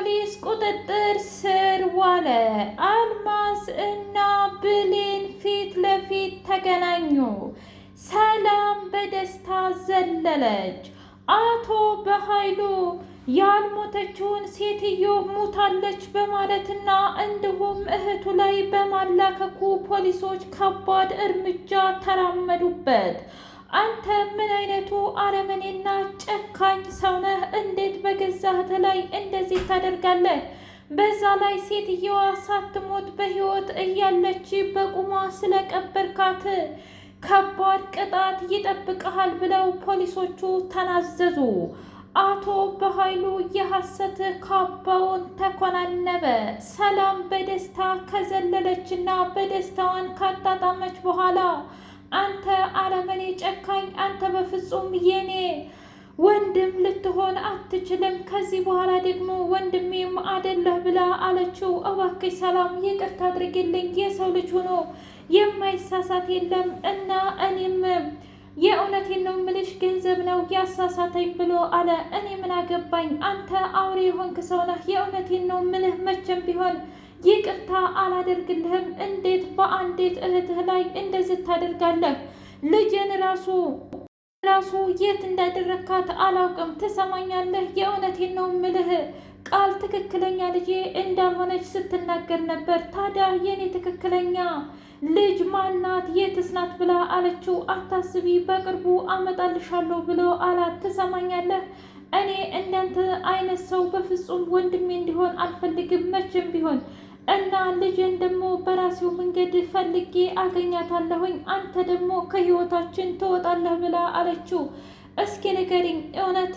በፖሊስ ቁጥጥር ስር ዋለ። አልማዝ እና ብሌን ፊት ለፊት ተገናኙ። ሰላም በደስታ ዘለለች። አቶ በኃይሉ ያልሞተችውን ሴትዮ ሙታለች በማለትና እንዲሁም እህቱ ላይ በማላከኩ ፖሊሶች ከባድ እርምጃ ተራመዱበት። አንተ ምን አይነቱ አረመኔና ጨካኝ ሰው ነህ? እንዴት በገዛ እህትህ ላይ እንደዚህ ታደርጋለህ? በዛ ላይ ሴትየዋ ሳትሞት በሕይወት እያለች በቁሟ ስለቀበርካት ከባድ ቅጣት ይጠብቅሃል ብለው ፖሊሶቹ ተናዘዙ። አቶ በኃይሉ የሐሰት ካባውን ተኮናነበ። ሰላም በደስታ ከዘለለችና በደስታዋን ካጣጣመች በኋላ አንተ አረመኔ ጨካኝ፣ አንተ በፍጹም የኔ ወንድም ልትሆን አትችልም፣ ከዚህ በኋላ ደግሞ ወንድሜም አደለህ ብላ አለችው። እባክሽ ሰላም ይቅርታ አድርግልኝ፣ የሰው ልጅ ሆኖ የማይሳሳት የለም እና እኔም የእውነቴን ነው ምልሽ ገንዘብ ነው ያሳሳተኝ ብሎ አለ። እኔ ምን አገባኝ፣ አንተ አውሬ የሆንክ ሰው ነህ። የእውነቴን ነው ምልህ መቼም ቢሆን ይቅርታ አላደርግልህም። እንዴት በአንዲት እህትህ ላይ እንደዚህ ታደርጋለህ? ልጅን ራሱ የት እንዳደረካት አላውቅም። ትሰማኛለህ? የእውነቴን ነው ምልህ ቃል ትክክለኛ ልጄ እንዳልሆነች ስትናገር ነበር። ታዲያ የኔ ትክክለኛ ልጅ ማናት? የትስ ናት ብላ አለችው። አታስቢ፣ በቅርቡ አመጣልሻለሁ ብሎ አላት። ትሰማኛለህ? እኔ እንዳንተ አይነት ሰው በፍጹም ወንድሜ እንዲሆን አልፈልግም መቼም ቢሆን እና ልጅን ደግሞ በራሴው መንገድ ፈልጌ አገኛታለሁኝ። አንተ ደግሞ ከህይወታችን ትወጣለህ ብላ አለችው። እስኪ ንገሪኝ፣ እውነት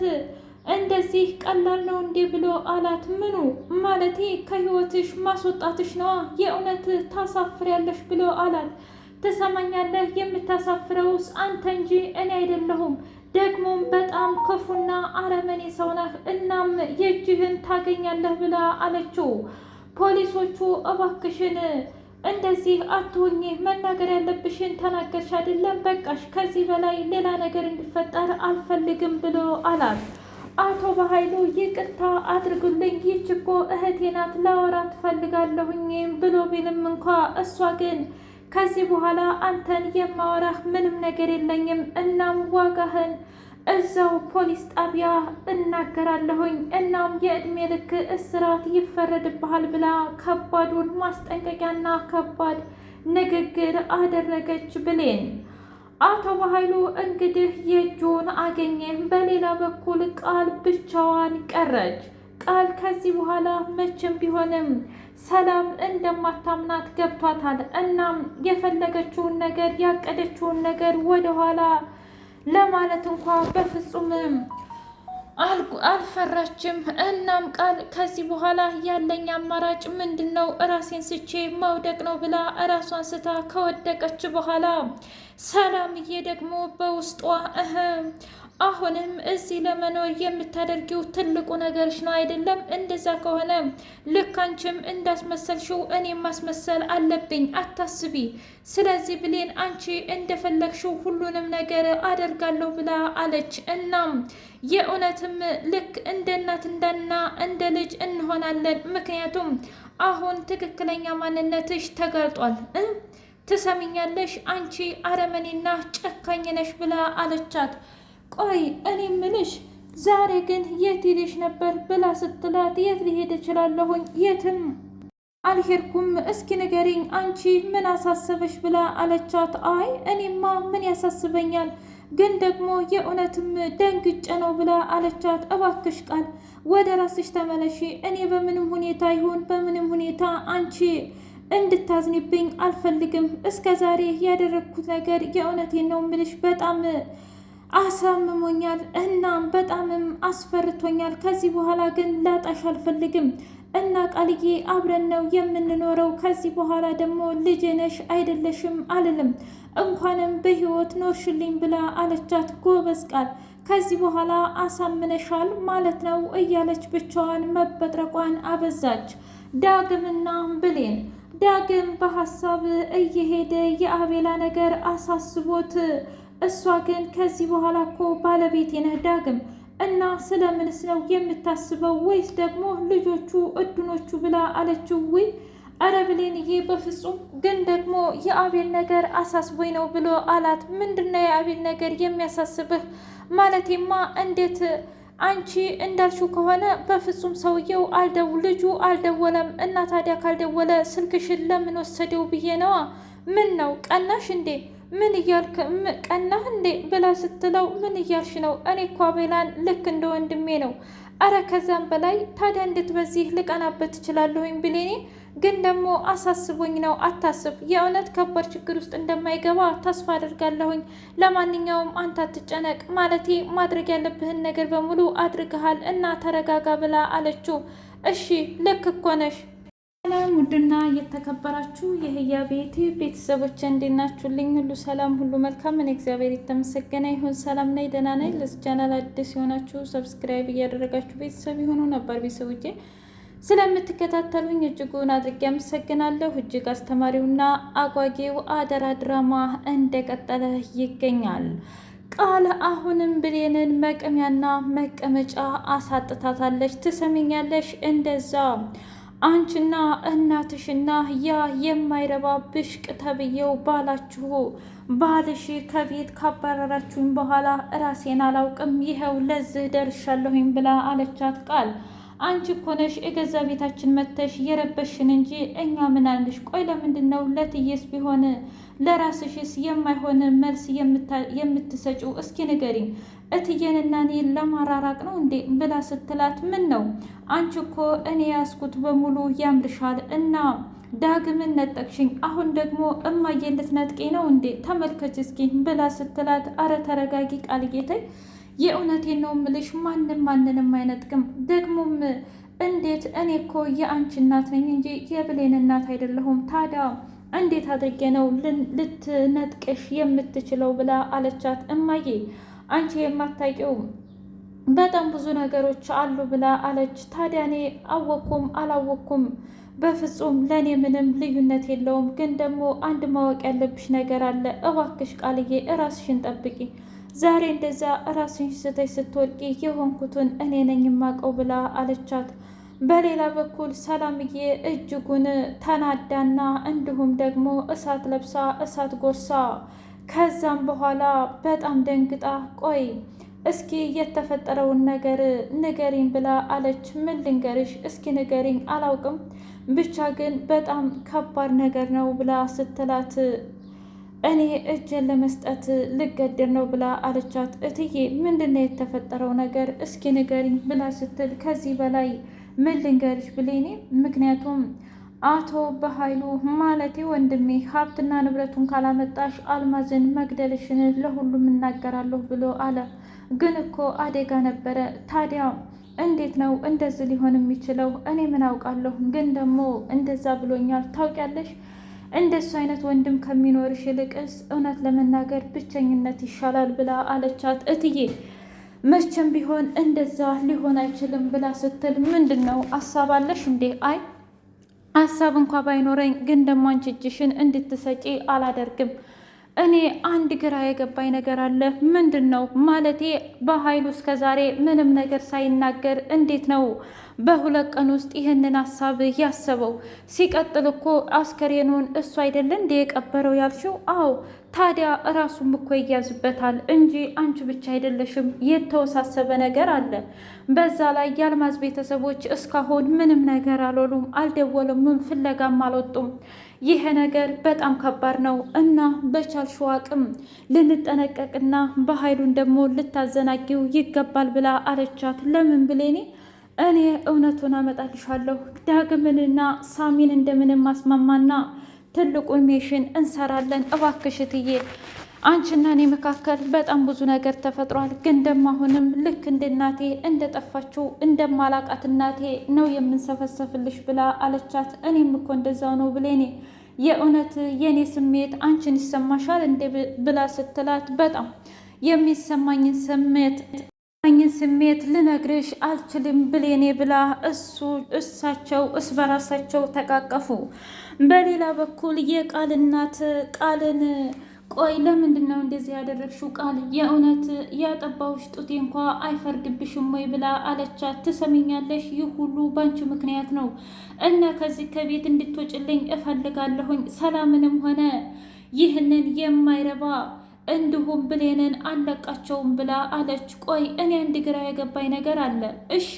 እንደዚህ ቀላል ነው እንዴ ብሎ አላት። ምኑ ማለቴ ከህይወትሽ ማስወጣትሽ ነዋ። የእውነት ታሳፍሪያለሽ ብሎ አላት። ትሰማኛለህ? የምታሳፍረውስ አንተ እንጂ እኔ አይደለሁም። ደግሞም በጣም ክፉና አረመኔ ሰው ነህ። እናም የእጅህን ታገኛለህ ብላ አለችው። ፖሊሶቹ እባክሽን እንደዚህ አትሁኚ፣ መናገር ያለብሽን ተናገርሽ አይደለም? በቃሽ፣ ከዚህ በላይ ሌላ ነገር እንዲፈጠር አልፈልግም ብሎ አላት። አቶ በኃይሉ ይቅርታ አድርጉልኝ፣ ይህች እኮ እህቴ ናት፣ ላወራት ትፈልጋለሁኝ ብሎ ቢልም እንኳ እሷ ግን ከዚህ በኋላ አንተን የማወራህ ምንም ነገር የለኝም፣ እናም ዋጋህን እዛው ፖሊስ ጣቢያ እናገራለሁኝ፣ እናም የዕድሜ ልክ እስራት ይፈረድብሃል ብላ ከባዱን ማስጠንቀቂያና ከባድ ንግግር አደረገች ብሌን። አቶ በኃይሉ እንግዲህ የእጁን አገኘ። በሌላ በኩል ቃል ብቻዋን ቀረች። ቃል ከዚህ በኋላ መቼም ቢሆንም ሰላም እንደማታምናት ገብቷታል። እናም የፈለገችውን ነገር ያቀደችውን ነገር ወደኋላ ለማለት እንኳ በፍጹም አልፈራችም። እናም ቃል ከዚህ በኋላ ያለኝ አማራጭ ምንድን ነው? እራሴን ስቼ መውደቅ ነው ብላ እራሷን ስታ ከወደቀች በኋላ ሰላምዬ ደግሞ በውስጧ አሁንም እዚህ ለመኖር የምታደርጊው ትልቁ ነገርሽ ነው አይደለም? እንደዛ ከሆነ ልክ አንቺም እንዳስመሰልሽው እኔም ማስመሰል አለብኝ፣ አታስቢ። ስለዚህ ብሌን አንቺ እንደፈለግሽው ሁሉንም ነገር አደርጋለሁ ብላ አለች። እናም የእውነትም ልክ እንደ እናትና እንደ ልጅ እንሆናለን፣ ምክንያቱም አሁን ትክክለኛ ማንነትሽ ተጋልጧል። ትሰሚኛለሽ? አንቺ አረመኔና ጨካኝ ነሽ ብላ አለቻት። ቆይ እኔ ምልሽ ዛሬ ግን የት ሄደሽ ነበር ብላ ስትላት፣ የት ሊሄድ እችላለሁኝ? የትም አልሄድኩም። እስኪ ንገሪኝ፣ አንቺ ምን አሳሰበሽ ብላ አለቻት። አይ እኔማ ምን ያሳስበኛል፣ ግን ደግሞ የእውነትም ደንግጬ ነው ብላ አለቻት። እባክሽ ቃል ወደ ራስሽ ተመለሺ። እኔ በምንም ሁኔታ ይሁን በምንም ሁኔታ አንቺ እንድታዝኒብኝ አልፈልግም። እስከ ዛሬ ያደረግኩት ነገር የእውነቴን ነው ምልሽ በጣም አሳምሞኛል፣ እናም በጣምም አስፈርቶኛል። ከዚህ በኋላ ግን ላጣሽ አልፈልግም እና ቃልዬ አብረን ነው የምንኖረው። ከዚህ በኋላ ደግሞ ልጄ ነሽ አይደለሽም አልልም፣ እንኳንም በህይወት ኖርሽልኝ ብላ አለቻት። ጎበዝ ቃል፣ ከዚህ በኋላ አሳምነሻል ማለት ነው እያለች ብቻዋን መበጥረቋን አበዛች። ዳግምና ብሌን ዳግም በሀሳብ እየሄደ የአቤላ ነገር አሳስቦት እሷ ግን ከዚህ በኋላ እኮ ባለቤቴ ነህ ዳግም፣ እና ስለምንስ ነው የምታስበው? ወይስ ደግሞ ልጆቹ እድኖቹ ብላ አለችው። ውይ አረ ብሌንዬ በፍጹም ግን ደግሞ የአቤል ነገር አሳስቦኝ ነው ብሎ አላት። ምንድነው የአቤል ነገር የሚያሳስብህ? ማለቴማ እንዴት አንቺ እንዳልሽው ከሆነ በፍጹም ሰውየው ልጁ አልደወለም እና ታዲያ ካልደወለ ስልክሽን ለምን ወሰደው ብዬ ነዋ። ምን ነው ቀናሽ እንዴ? ምን እያልክ ቀናህ እንዴ ብላ ስትለው ምን እያልሽ ነው? እኔ እኮ አቤላን ልክ እንደ ወንድሜ ነው። አረ ከዛም በላይ ታዲያ እንዴት በዚህ ልቀናበት እችላለሁኝ? ብሌኔ ግን ደግሞ አሳስቦኝ ነው። አታስብ፣ የእውነት ከባድ ችግር ውስጥ እንደማይገባ ተስፋ አድርጋለሁኝ። ለማንኛውም አንተ አትጨነቅ፣ ማለቴ ማድረግ ያለብህን ነገር በሙሉ አድርገሃል እና ተረጋጋ ብላ አለችው። እሺ ልክ እኮ ነሽ። ሰላም ውድና የተከበራችሁ የህያ ቤቴ ቤተሰቦች እንዴት ናችሁልኝ? ሁሉ ሰላም፣ ሁሉ መልካም። እኔ እግዚአብሔር የተመሰገነ ይሁን ሰላም ነኝ፣ ደህና ነኝ። ለዚህ ቻናል አዲስ የሆናችሁ ሰብስክራይብ እያደረጋችሁ ቤተሰብ የሆኑ ነባር ቤተሰቦቼ ስለምትከታተሉኝ እጅጉን አድርጌ አመሰግናለሁ። እጅግ አስተማሪውና አጓጊው አደራ ድራማ እንደቀጠለ ይገኛል። ቃል አሁንም ብሌንን መቀሚያና መቀመጫ አሳጥታታለች። ትሰሚኛለሽ? እንደዛ አንቺና እናትሽና ያ የማይረባ ብሽቅ ተብዬው ባልሽ ከቤት ካባረራችሁኝ በኋላ ራሴን አላውቅም፣ ይኸው ለዚህ ደርሻለሁኝ ብላ አለቻት። ቃል አንቺ እኮ ነሽ የገዛ ቤታችን መተሽ የረበሽን እንጂ እኛ ምን አልንሽ? ቆይ ለምንድን ነው ለትዬስ ቢሆን ለራስሽስ የማይሆን መልስ የምትሰጪው? እስኪ ንገሪኝ። እትዬንና እኔን ለማራራቅ ነው እንዴ ብላ ስትላት፣ ምን ነው አንቺ እኮ እኔ ያስኩት በሙሉ ያምርሻል እና ዳግምን ነጠቅሽኝ፣ አሁን ደግሞ እማዬን ልትነጥቂ ነው እንዴ? ተመልከች እስኪ ብላ ስትላት፣ አረ ተረጋጊ ቃልዬ ተይ፣ የእውነቴን ነው ምልሽ፣ ማንንም አይነጥቅም። ደግሞም እንዴት እኔ እኮ የአንቺ እናት ነኝ እንጂ የብሌን እናት አይደለሁም። ታዲያ እንዴት አድርጌ ነው ልትነጥቅሽ የምትችለው ብላ አለቻት። እማዬ አንቺ የማታውቂው በጣም ብዙ ነገሮች አሉ ብላ አለች። ታዲያ እኔ አወኩም አላወኩም በፍጹም ለእኔ ምንም ልዩነት የለውም። ግን ደግሞ አንድ ማወቅ ያለብሽ ነገር አለ። እባክሽ ቃልዬ እራስሽን ጠብቂ። ዛሬ እንደዛ ራስሽን ስተሽ ስትወድቂ የሆንኩትን እኔ ነኝ የማውቀው ብላ አለቻት። በሌላ በኩል ሰላምዬ እጅጉን ተናዳና እንዲሁም ደግሞ እሳት ለብሳ እሳት ጎርሳ ከዛም በኋላ በጣም ደንግጣ ቆይ እስኪ የተፈጠረውን ነገር ንገሪኝ ብላ አለች። ምን ልንገርሽ? እስኪ ንገሪኝ። አላውቅም ብቻ ግን በጣም ከባድ ነገር ነው ብላ ስትላት እኔ እጄን ለመስጠት ልገደል ነው ብላ አለቻት። እትዬ ምንድነው የተፈጠረው ነገር? እስኪ ንገሪኝ ብላ ስትል ከዚህ በላይ ምን ልንገርሽ ብሌኔ? ምክንያቱም አቶ በኃይሉ ማለቴ ወንድሜ ሀብትና ንብረቱን ካላመጣሽ አልማዝን መግደልሽን ለሁሉም እናገራለሁ ብሎ አለ። ግን እኮ አደጋ ነበረ። ታዲያ እንዴት ነው እንደዚህ ሊሆን የሚችለው? እኔ ምን አውቃለሁ። ግን ደግሞ እንደዛ ብሎኛል። ታውቂያለሽ እንደሱ አይነት ወንድም ከሚኖርሽ ይልቅስ እውነት ለመናገር ብቸኝነት ይሻላል ብላ አለቻት። እትዬ መቼም ቢሆን እንደዛ ሊሆን አይችልም ብላ ስትል ምንድን ነው አሳባለሽ እንዴ? አይ ሀሳብ እንኳ ባይኖረኝ ግን ደግሞ አንቺ እጅሽን እንድትሰጪ አላደርግም። እኔ አንድ ግራ የገባኝ ነገር አለ። ምንድን ነው? ማለቴ በኃይሉ እስከዛሬ ምንም ነገር ሳይናገር እንዴት ነው በሁለት ቀን ውስጥ ይህንን ሀሳብ ያሰበው? ሲቀጥል እኮ አስከሬኑን እሱ አይደለ እንደ የቀበረው ያልሽው? አዎ። ታዲያ እራሱም እኮ ይያዝበታል እንጂ አንቺ ብቻ አይደለሽም። የተወሳሰበ ነገር አለ። በዛ ላይ የአልማዝ ቤተሰቦች እስካሁን ምንም ነገር አልሆኑም፣ አልደወሉም፣ ምን ፍለጋም አልወጡም። ይሄ ነገር በጣም ከባድ ነው እና በቻልሽው አቅም ልንጠነቀቅና በኃይሉን ደግሞ ልታዘናጊው ይገባል ብላ አለቻት። ለምን ብሌኔ? እኔ እውነቱን አመጣልሻለሁ። ዳግምንና ሳሚን እንደምንም ማስማማና ትልቁን ሜሽን እንሰራለን። እባክሽ እትዬ አንቺና እኔ መካከል በጣም ብዙ ነገር ተፈጥሯል። ግን ደግሞ አሁንም ልክ እንደ እናቴ እንደጠፋችው እንደማላቃት እናቴ ነው የምንሰፈሰፍልሽ ብላ አለቻት። እኔም እኮ እንደዛው ነው ብሌኔ፣ የእውነት የእኔ ስሜት አንቺን ይሰማሻል እንደ ብላ ስትላት በጣም የሚሰማኝን ስሜት ልነግርሽ አልችልም ብሌኔ ብላ እሳቸው በራሳቸው ተቃቀፉ። በሌላ በኩል የቃል እናት ቃልን ቆይ ለምንድን ነው እንደዚህ ያደረግሽው? ቃል የእውነት ያጠባውሽ ጡቴ እንኳ አይፈርድብሽም ወይ ብላ አለቻት። ትሰሚኛለሽ? ይህ ሁሉ ባንቺ ምክንያት ነው እና ከዚህ ከቤት እንድትወጭልኝ እፈልጋለሁኝ። ሰላምንም ሆነ ይህንን የማይረባ እንዲሁም ብሌንን አለቃቸውም ብላ አለች። ቆይ እኔ አንድ ግራ የገባኝ ነገር አለ። እሺ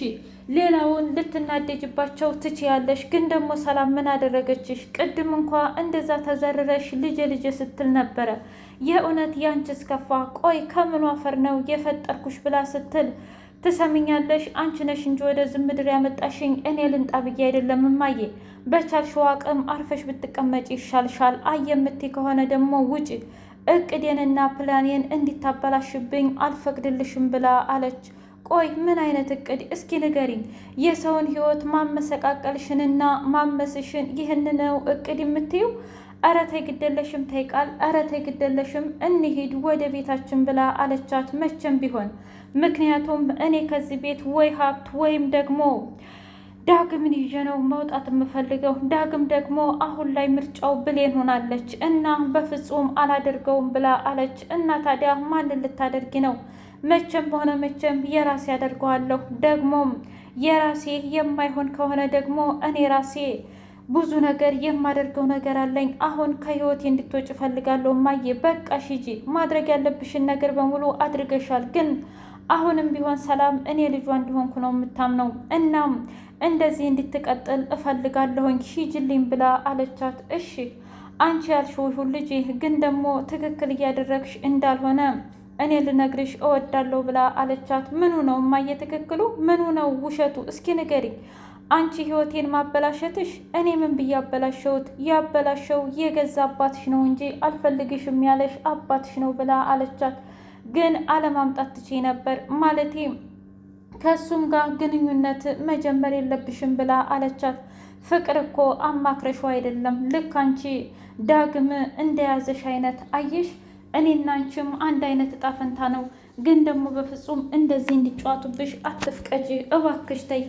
ሌላውን ልትናደጅባቸው ትችያለሽ፣ ግን ደግሞ ሰላም ምን አደረገችሽ? ቅድም እንኳ እንደዛ ተዘርረሽ ልጄ ልጄ ስትል ነበረ። የእውነት ያንቺስ ከፋ? ቆይ ከምኑ አፈር ነው የፈጠርኩሽ ብላ ስትል ትሰሚኛለሽ? አንቺ ነሽ እንጂ ወደዚህ ምድር ያመጣሽኝ እኔ ልንጣ ብዬ አይደለም እማዬ። በቻልሽው አቅም አርፈሽ ብትቀመጪ ይሻልሻል። አይ የምትይ ከሆነ ደግሞ ውጪ። እቅዴንና ፕላኔን እንዲታበላሽብኝ አልፈቅድልሽም ብላ አለች። ቆይ ምን አይነት እቅድ? እስኪ ንገሪኝ። የሰውን ህይወት ማመሰቃቀልሽንና ማመስሽን ይህን ነው እቅድ የምትይው? ኧረ ተይ ግደለሽም፣ ተይ ቃል፣ ኧረ ተይ ግደለሽም፣ እንሂድ ወደ ቤታችን ብላ አለቻት። መቼም ቢሆን ምክንያቱም እኔ ከዚህ ቤት ወይ ሀብት ወይም ደግሞ ዳግምን ይዤ ነው መውጣት የምፈልገው። ዳግም ደግሞ አሁን ላይ ምርጫው ብሌን ሆናለች እና በፍጹም አላደርገውም ብላ አለች። እና ታዲያ ማንን ልታደርጊ ነው? መቼም በሆነ መቼም የራሴ አደርገዋለሁ። ደግሞም የራሴ የማይሆን ከሆነ ደግሞ እኔ ራሴ ብዙ ነገር የማደርገው ነገር አለኝ። አሁን ከህይወቴ እንድትወጭ እፈልጋለሁ። እማዬ በቃ ሂጂ፣ ማድረግ ያለብሽን ነገር በሙሉ አድርገሻል። ግን አሁንም ቢሆን ሰላም እኔ ልጇ እንዲሆንኩ ነው የምታምነው። እናም እንደዚህ እንድትቀጥል እፈልጋለሁኝ፣ ሂጂልኝ ብላ አለቻት። እሺ አንቺ ያልሽው ልጄ፣ ግን ደግሞ ትክክል እያደረግሽ እንዳልሆነ እኔ ልነግርሽ እወዳለሁ ብላ አለቻት። ምኑ ነው እማዬ ትክክሉ? ምኑ ነው ውሸቱ? እስኪ ንገሪኝ። አንቺ ህይወቴን ማበላሸትሽ እኔ ምን ብዬ አበላሸሁት? ያበላሸው የገዛ አባትሽ ነው እንጂ አልፈልግሽም ያለሽ አባትሽ ነው ብላ አለቻት። ግን አለማምጣት ትችይ ነበር፣ ማለቴ ከእሱም ጋር ግንኙነት መጀመር የለብሽም ብላ አለቻት። ፍቅር እኮ አማክረሽው አይደለም፣ ልክ አንቺ ዳግም እንደያዘሽ አይነት አየሽ። እኔና አንቺም አንድ አይነት እጣ ፈንታ ነው። ግን ደግሞ በፍጹም እንደዚህ እንዲጫወቱብሽ አትፍቀጂ እባክሽ፣ ተይ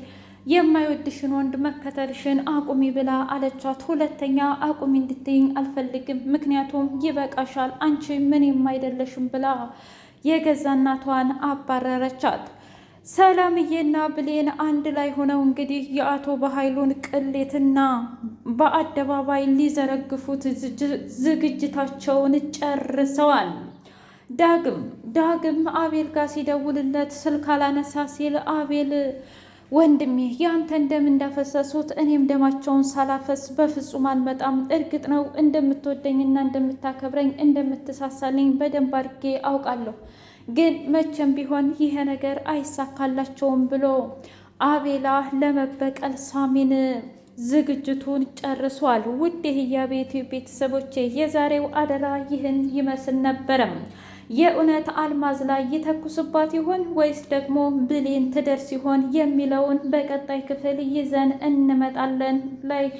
የማይወድሽን ወንድ መከተልሽን አቁሚ ብላ አለቻት። ሁለተኛ አቁሚ እንድትይኝ አልፈልግም፣ ምክንያቱም ይበቃሻል፣ አንቺ ምንም አይደለሽም ብላ የገዛ እናቷን አባረረቻት። ሰላምዬና ብሌን አንድ ላይ ሆነው እንግዲህ የአቶ በኃይሉን ቅሌትና በአደባባይ ሊዘረግፉት ዝግጅታቸውን ጨርሰዋል። ዳግም አቤል ጋር ሲደውልለት ስልክ አላነሳ ሲል አቤል ወንድሜ ያንተን ደም እንዳፈሰሱት እኔም ደማቸውን ሳላፈስ በፍጹም አልመጣም። እርግጥ ነው እንደምትወደኝና እንደምታከብረኝ እንደምትሳሳልኝ በደንብ አድርጌ አውቃለሁ፣ ግን መቼም ቢሆን ይሄ ነገር አይሳካላቸውም ብሎ አቤላ ለመበቀል ሳሚን ዝግጅቱን ጨርሷል። ውድ የህያ ቤት ቤተሰቦቼ የዛሬው አደራ ይህን ይመስል ነበረም። የእውነት አልማዝ ላይ ይተኩስባት ይሆን ወይስ ደግሞ ብሌን ትደርስ ይሆን የሚለውን በቀጣይ ክፍል ይዘን እንመጣለን። ላይክ